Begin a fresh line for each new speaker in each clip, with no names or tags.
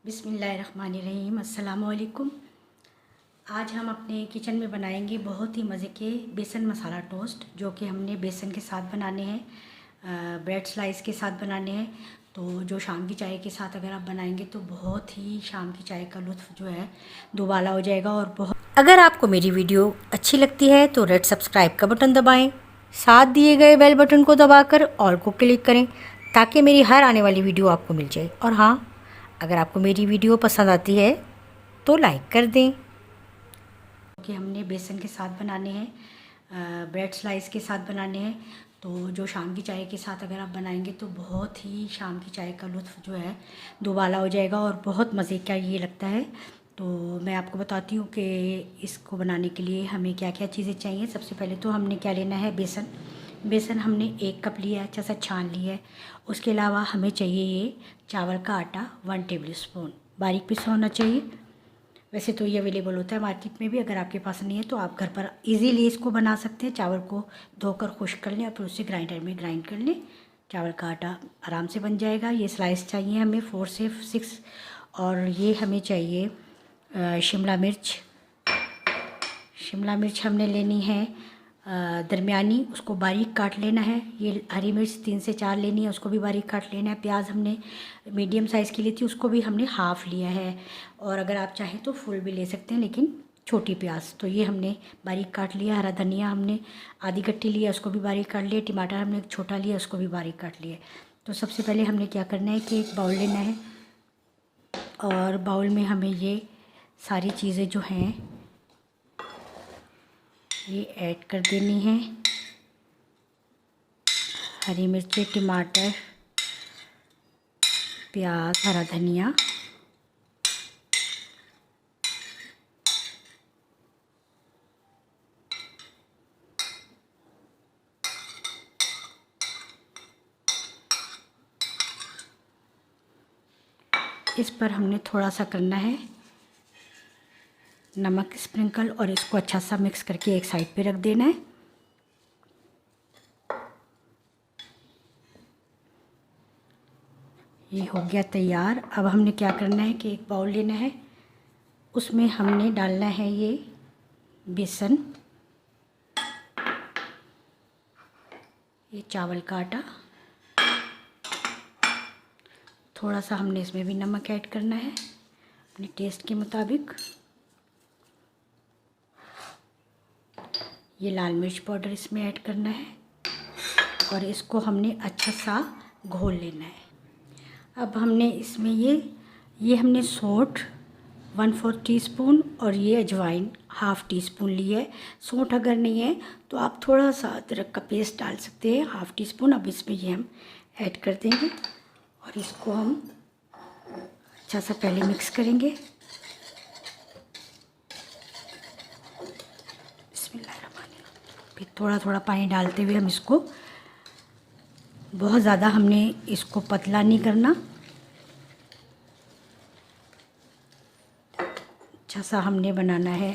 बिस्मिल्लाहिर्रहमानिर्रहीम। अस्सलाम वालेकुम। आज हम अपने किचन में बनाएंगे बहुत ही मज़े के बेसन मसाला टोस्ट, जो कि हमने बेसन के साथ बनाने हैं, ब्रेड स्लाइस के साथ बनाने हैं। तो जो शाम की चाय के साथ अगर आप बनाएंगे तो बहुत ही शाम की चाय का लुत्फ़ जो है दुबाला हो जाएगा। और बहुत अगर आपको मेरी वीडियो अच्छी लगती है तो रेड सब्सक्राइब का बटन दबाएँ, साथ दिए गए बेल बटन को दबाकर ऑल को क्लिक करें ताकि मेरी हर आने वाली वीडियो आपको मिल जाए। और हाँ, अगर आपको मेरी वीडियो पसंद आती है तो लाइक कर दें। कि हमने बेसन के साथ बनाने हैं, ब्रेड स्लाइस के साथ बनाने हैं। तो जो शाम की चाय के साथ अगर आप बनाएंगे तो बहुत ही शाम की चाय का लुत्फ़ जो है दुबाला हो जाएगा और बहुत मज़े का ये लगता है। तो मैं आपको बताती हूँ कि इसको बनाने के लिए हमें क्या क्या चीज़ें चाहिए। सबसे पहले तो हमने क्या लेना है, बेसन हमने 1 कप लिया है, अच्छा सा छान लिया है। उसके अलावा हमें चाहिए ये चावल का आटा 1 टेबल स्पून, बारीक पिसा होना चाहिए। वैसे तो ये अवेलेबल होता है मार्केट में भी, अगर आपके पास नहीं है तो आप घर पर इजीली इसको बना सकते हैं। चावल को धोकर खुश्क कर लें और फिर उसे ग्राइंडर में ग्राइंड कर लें, चावल का आटा आराम से बन जाएगा। ये स्लाइस चाहिए हमें 4 से 6। और ये हमें चाहिए शिमला मिर्च हमने लेनी है दरमियानी, उसको बारीक काट लेना है। ये हरी मिर्च 3 से 4 लेनी है, उसको भी बारीक काट लेना है। प्याज हमने मीडियम साइज़ की ली थी, उसको भी हमने हाफ़ लिया है। और अगर आप चाहें तो फुल भी ले सकते हैं, लेकिन छोटी प्याज तो ये हमने बारीक काट लिया। हरा धनिया हमने आधी गट्टी लिया, उसको भी बारीक काट लिया। टमाटर हमने एक छोटा लिया, उसको भी बारीक काट लिया। तो सबसे पहले हमने क्या करना है कि एक बाउल लेना है और बाउल में हमें ये सारी चीज़ें जो हैं ये ऐड कर देनी है। हरी मिर्ची, टमाटर, प्याज, हरा धनिया, इस पर हमने थोड़ा सा करना है नमक स्प्रिंकल और इसको अच्छा सा मिक्स करके एक साइड पे रख देना है। ये हो गया तैयार। अब हमने क्या करना है कि एक बाउल लेना है, उसमें हमने डालना है ये बेसन, ये चावल का आटा, थोड़ा सा हमने इसमें भी नमक ऐड करना है अपने टेस्ट के मुताबिक। ये लाल मिर्च पाउडर इसमें ऐड करना है और इसको हमने अच्छा सा घोल लेना है। अब हमने इसमें ये हमने सौंठ 1/4 टीस्पून और ये अजवाइन 1/2 टीस्पून ली है। सौंठ अगर नहीं है तो आप थोड़ा सा अदरक का पेस्ट डाल सकते हैं 1/2 टीस्पून। अब इसमें ये हम ऐड कर देंगे और इसको हम अच्छा सा पहले मिक्स करेंगे। फिर थोड़ा थोड़ा पानी डालते हुए हम इसको, बहुत ज़्यादा हमने इसको पतला नहीं करना, अच्छा सा हमने बनाना है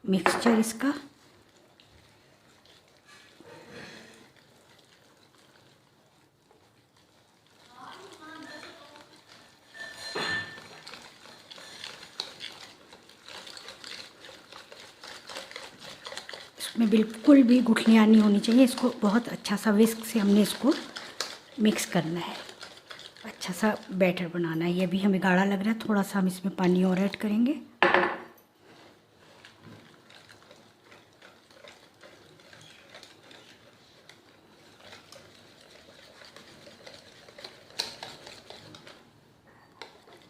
मिक्सचर इसका। इसमें बिल्कुल भी गुठलियाँ नहीं होनी चाहिए, इसको बहुत अच्छा सा विस्क से हमने इसको मिक्स करना है, अच्छा सा बैटर बनाना है। ये भी हमें गाढ़ा लग रहा है, थोड़ा सा हम इसमें पानी और ऐड करेंगे।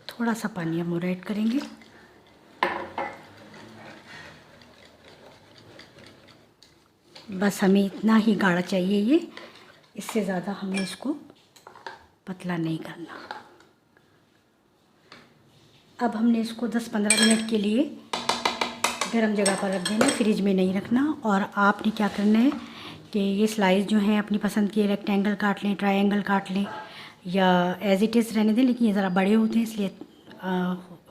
थोड़ा सा पानी हम और ऐड करेंगे। बस हमें इतना ही गाढ़ा चाहिए ये, इससे ज़्यादा हमें इसको पतला नहीं करना। अब हमने इसको 10-15 मिनट के लिए गर्म जगह पर रख देना, फ्रिज में नहीं रखना। और आपने क्या करना है कि ये स्लाइस जो हैं अपनी पसंद के रेक्टेंगल काट लें, ट्रायंगल काट लें या एज इट इज़ रहने दें, लेकिन ये ज़रा बड़े होते हैं इसलिए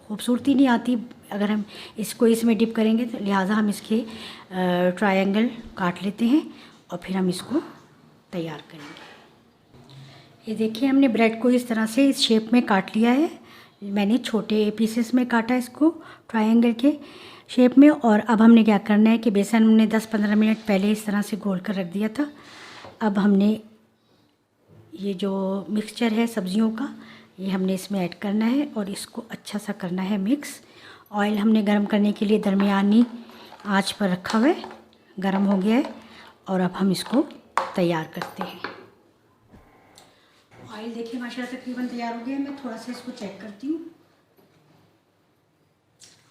खूबसूरती नहीं आती अगर हम इसको इसमें डिप करेंगे, तो लिहाजा हम इसके ट्रायंगल काट लेते हैं और फिर हम इसको तैयार करेंगे। ये देखिए हमने ब्रेड को इस तरह से इस शेप में काट लिया है। मैंने छोटे पीसेस में काटा इसको ट्रायंगल के शेप में। और अब हमने क्या करना है कि बेसन हमने 10-15 मिनट पहले इस तरह से घोल कर रख दिया था। अब हमने ये जो मिक्सचर है सब्जियों का, ये हमने इसमें ऐड करना है और इसको अच्छा सा करना है मिक्स। ऑयल हमने गरम करने के लिए दरमियानी आंच पर रखा हुआ है, गरम हो गया है। और अब हम इसको तैयार करते हैं। ऑयल देखिए माशाल्लाह तकरीबन तैयार हो गया है। मैं थोड़ा सा इसको चेक करती हूँ।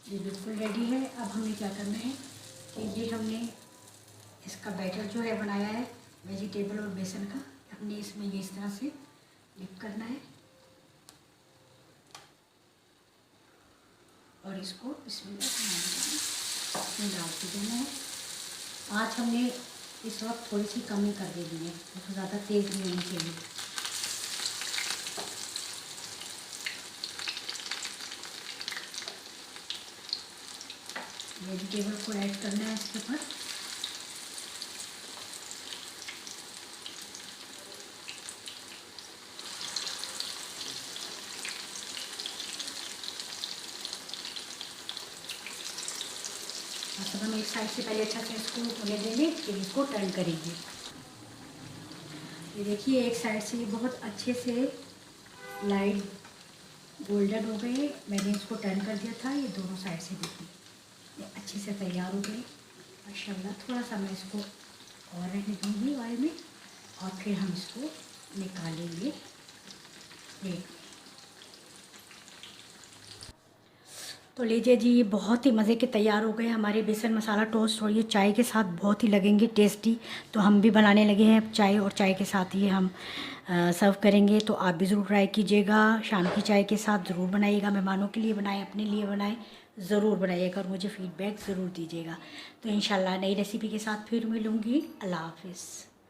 ये बिल्कुल रेडी है। अब हमें क्या करना है कि ये हमने इसका बैटर जो है बनाया है वेजिटेबल और बेसन का, हमने इसमें ये इस तरह से डिप करना है और इसको इसमें डाल के देना है। आँच हमने इस वक्त थोड़ी सी कम ही कर देनी है, तो ज़्यादा तेज़ नहीं होनी चाहिए। वेजिटेबल को ऐड करना है इसके ऊपर। मतलब हम एक साइड से पहले अच्छा से इसको होने देंगे, फिर इसको टर्न करेंगे। ये देखिए एक साइड से ये बहुत अच्छे से लाइट गोल्डन हो गए। मैंने इसको टर्न कर दिया था। ये दोनों साइड से देखिए ये अच्छे से तैयार हो गए माशाल्लाह। थोड़ा सा मैं इसको और रहने दूँगी ऑयल में और फिर हम इसको निकालेंगे प्लेट में। तो लीजिए जी, ये बहुत ही मज़े के तैयार हो गए हमारे बेसन मसाला टोस्ट। और ये चाय के साथ बहुत ही लगेंगे टेस्टी। तो हम भी बनाने लगे हैं चाय, और चाय के साथ ये हम सर्व करेंगे। तो आप भी ज़रूर ट्राई कीजिएगा, शाम की चाय के साथ ज़रूर बनाइएगा। मेहमानों के लिए बनाएं, अपने लिए बनाएं, ज़रूर बनाइएगा और मुझे फ़ीडबैक ज़रूर दीजिएगा। तो इंशाल्लाह नई रेसिपी के साथ फिर मिलूँगी। अल्लाह हाफ़िज़।